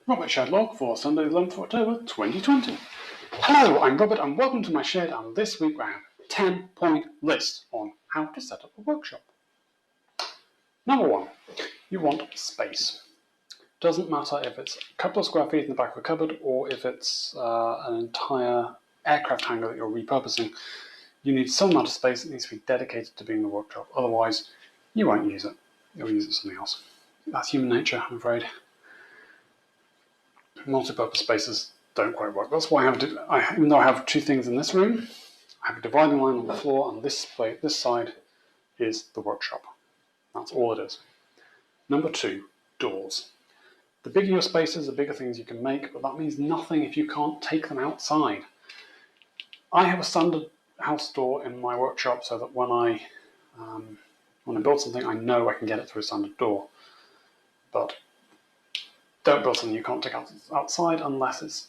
Robert ShedLog for Sunday the 11th of October 2020. Hello, I'm Robert and welcome to my shed, and this week I have a 10-point list on how to set up a workshop. Number 1, you want space. Doesn't matter if it's a couple of square feet in the back of a cupboard or if it's an entire aircraft hangar that you're repurposing. You need some amount of space that needs to be dedicated to being the workshop, otherwise you won't use it. You'll use it for something else. That's human nature, I'm afraid. Multi-purpose spaces don't quite work. That's why even though I have two things in this room, I have a dividing line on the floor, and this side is the workshop. That's all it is. Number 2, doors. The bigger your spaces, the bigger things you can make, but that means nothing if you can't take them outside. I have a standard house door in my workshop so that when I build something, I know I can get it through a standard door. But don't build something you can't take outside unless it's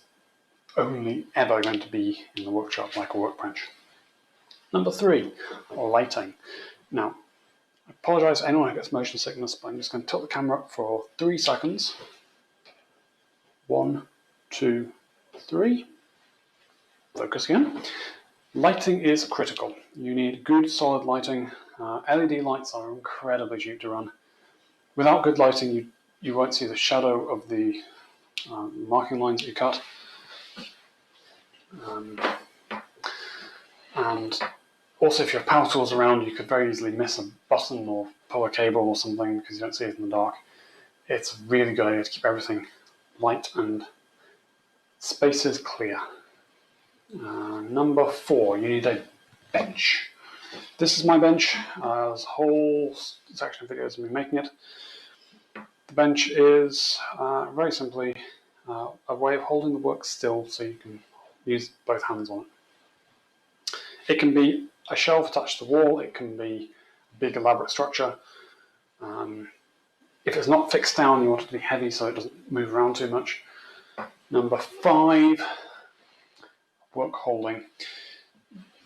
only ever going to be in the workshop, like a workbench. Number 3, lighting. Now, I apologise to anyone who gets motion sickness, but I'm just going to tilt the camera up for 3 seconds. 1, 2, 3. Focus again. Lighting is critical. You need good solid lighting. LED lights are incredibly cheap to run. Without good lighting, you won't see the shadow of the marking lines that you cut. And also, if you have power tools around, you could very easily miss a button or pull a cable or something because you don't see it in the dark. It's a really good idea to keep everything light and spaces clear. Number 4, you need a bench. This is my bench. There's a whole section of videos of me making it. The bench is very simply a way of holding the work still so you can use both hands on it. It can be a shelf attached to the wall, it can be a big elaborate structure. If it's not fixed down, you want it to be heavy so it doesn't move around too much. Number 5, work holding.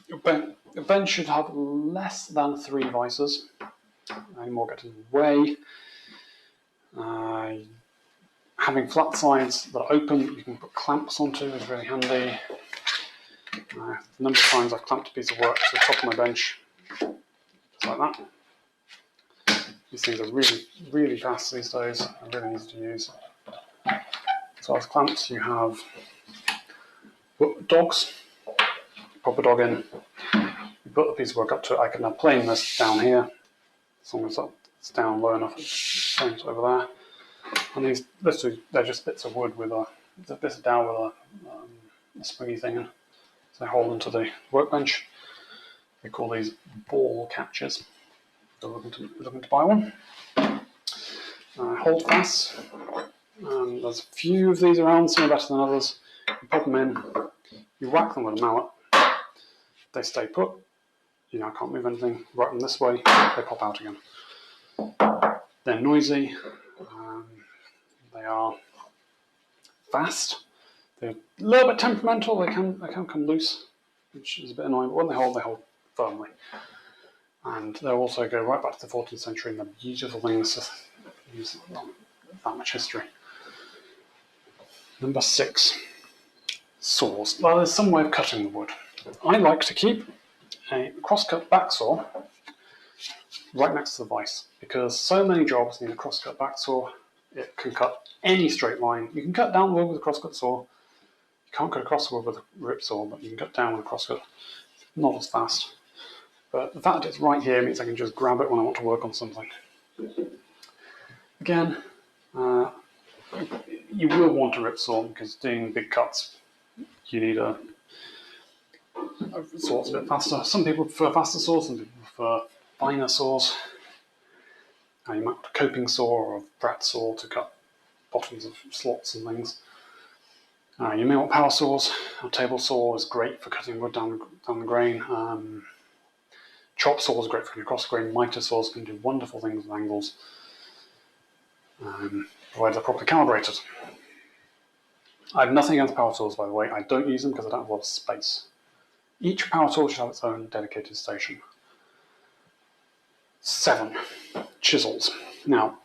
Your bench should have less than 3 vices. Any more get in the way. Having flat sides that are open that you can put clamps onto is really handy. The number of times I've clamped a piece of work to the top of my bench, just like that. These things are really, really fast these days and really easy to use. So as clamps, you have dogs. You pop a dog in, you put the piece of work up to it. I can now plane this down here, as long as it's down low enough, it's over there. And these, literally, they're just bits of wood with a bit of dowel with a springy thing in. So they hold onto the workbench. They call these ball catchers. So we're looking to buy one. Hold fast. There's a few of these around, some are better than others. You pop them in, you whack them with a mallet. They stay put. You now can't move anything. Whack them this way, they pop out again. They're noisy. They are fast. They're a little bit temperamental. They can come loose, which is a bit annoying. But when they hold firmly. And they'll also go right back to the 14th century, and they're beautiful things to use that much history. Number 6, saws. Well, there's some way of cutting the wood. I like to keep a cross-cut back saw right next to the vise, because so many jobs need a cross-cut back saw. It can cut any straight line. You can cut down the wood with a cross-cut saw. You can't cut across the wood with a rip saw, but you can cut down with a cross-cut. Not as fast. But the fact that it's right here means I can just grab it when I want to work on something. Again, you will want a rip saw because doing big cuts, you need a saw that's a bit faster. Some people prefer faster saws, some people prefer finer saws. You might want a coping saw or a fret saw to cut bottoms of slots and things. You may want power saws. A table saw is great for cutting wood down the grain. Chop saw is great for cutting across the grain. Miter saws can do wonderful things with angles, provided they're properly calibrated. I have nothing against power tools, by the way. I don't use them because I don't have a lot of space. Each power tool should have its own dedicated station. 7, chisels. Now,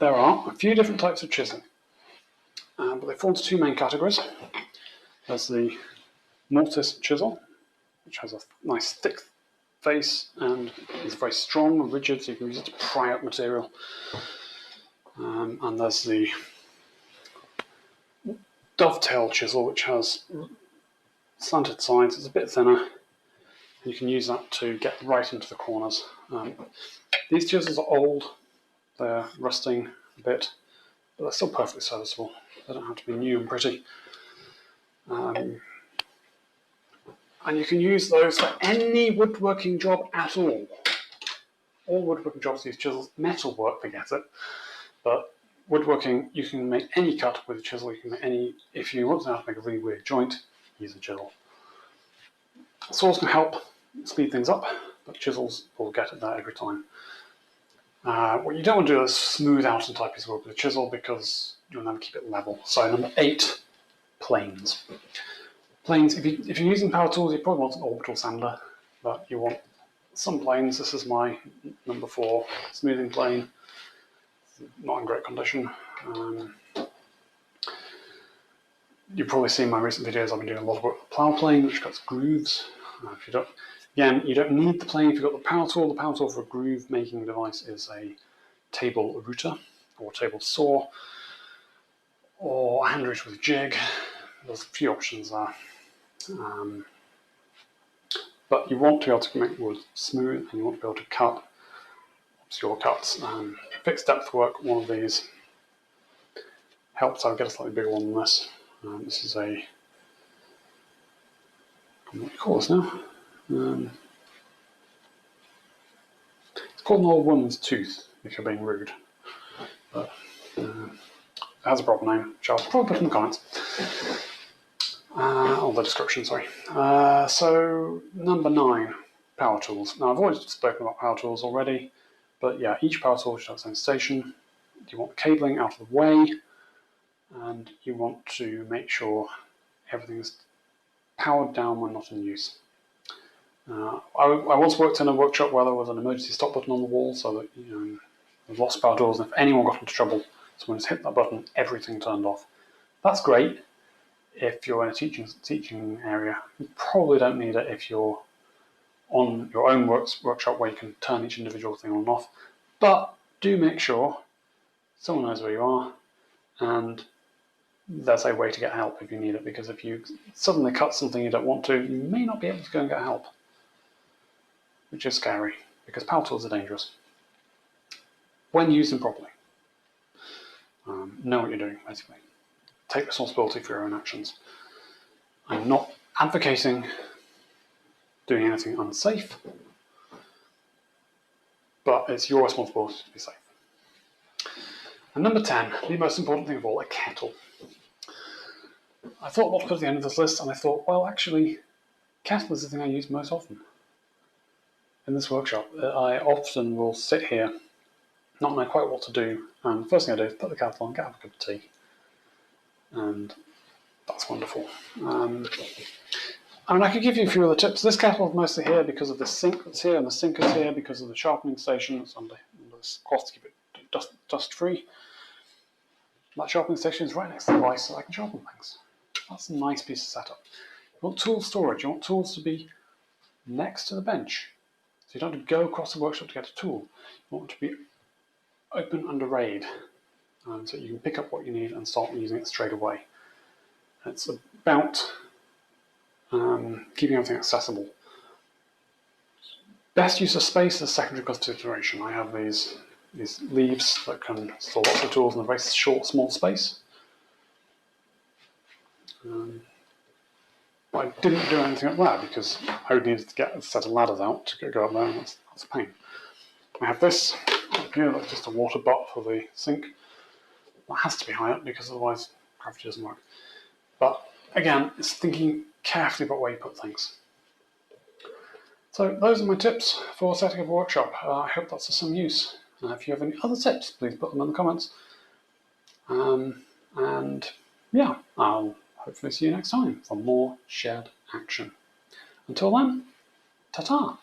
there are a few different types of chisel, but they fall into two main categories. There's the mortise chisel, which has a nice thick face and is very strong and rigid, so you can use it to pry up material. And there's the dovetail chisel, which has slanted sides. It's a bit thinner. You can use that to get right into the corners. These chisels are old. They're rusting a bit, but they're still perfectly serviceable. They don't have to be new and pretty. And you can use those for any woodworking job at all. All woodworking jobs use chisels. Metalwork, forget it. But woodworking, you can make any cut with a chisel. You can make any. If you want to know how to make a really weird joint, use a chisel. Saws can help speed things up, but chisels will get it there every time. What you don't want to do is smooth out an entire piece of wood with a chisel, because you'll never keep it level. So number 8, planes. Planes, if you're using power tools, you probably want an orbital sander, but you want some planes. This is my number 4 smoothing plane. Not in great condition. You've probably seen my recent videos. I've been doing a lot of work with the plough plane, which cuts grooves. If you don't, again, you don't need the plane if you've got the power tool. The power tool for a groove making device is a table router or table saw or a hand router with a jig. There's a few options there. But you want to be able to make wood smooth, and you want to be able to cut obscure cuts. Fixed depth work, one of these helps. I'll get a slightly bigger one than this. This is a, what do you call this now? It's called an old woman's tooth, if you're being rude. But it has a proper name, which I'll probably put in the comments. Or the description, sorry. So, number 9, power tools. Now, I've already spoken about power tools already, but yeah, each power tool should have its own station. You want the cabling out of the way, and you want to make sure everything is powered down when not in use. I once worked in a workshop where there was an emergency stop button on the wall, so that there's lots of power tools, and if anyone got into trouble, someone just hit that button, everything turned off. That's great if you're in a teaching area. You probably don't need it if you're on your own workshop where you can turn each individual thing on and off. But do make sure someone knows where you are, and there's a way to get help if you need it, because if you suddenly cut something you don't want to, you may not be able to go and get help, which is scary, because power tools are dangerous when used improperly. Know what you're doing, basically. Take responsibility for your own actions. I'm not advocating doing anything unsafe, but it's your responsibility to be safe. And number 10, the most important thing of all, a kettle. I thought what to put at the end of this list, and I thought, well, actually, kettle is the thing I use most often in this workshop. I often will sit here, not knowing quite what to do, and the first thing I do is put the kettle on, get a cup of tea, and that's wonderful. I mean, I could give you a few other tips. This kettle is mostly here because of the sink that's here, and the sink is here because of the sharpening station that's under this cloth to keep it dust-free. That sharpening station is right next to the device, so I can sharpen things. That's a nice piece of setup. You want tool storage. You want tools to be next to the bench, so you don't have to go across the workshop to get a tool. You want it to be open and arrayed, so you can pick up what you need and start using it straight away. It's about keeping everything accessible. Best use of space is a secondary consideration. I have these leaves that can store lots of tools in a very short, small space. I didn't do anything up there because I would need to get a set of ladders out to go up there, and that's a pain. I have this up here, that's just a water butt for the sink. That has to be high up because otherwise gravity doesn't work. But again, it's thinking carefully about where you put things. So those are my tips for setting up a workshop. I hope that's of some use. If you have any other tips, please put them in the comments. And yeah, I'll hopefully see you next time for more shed action. Until then, ta-ta!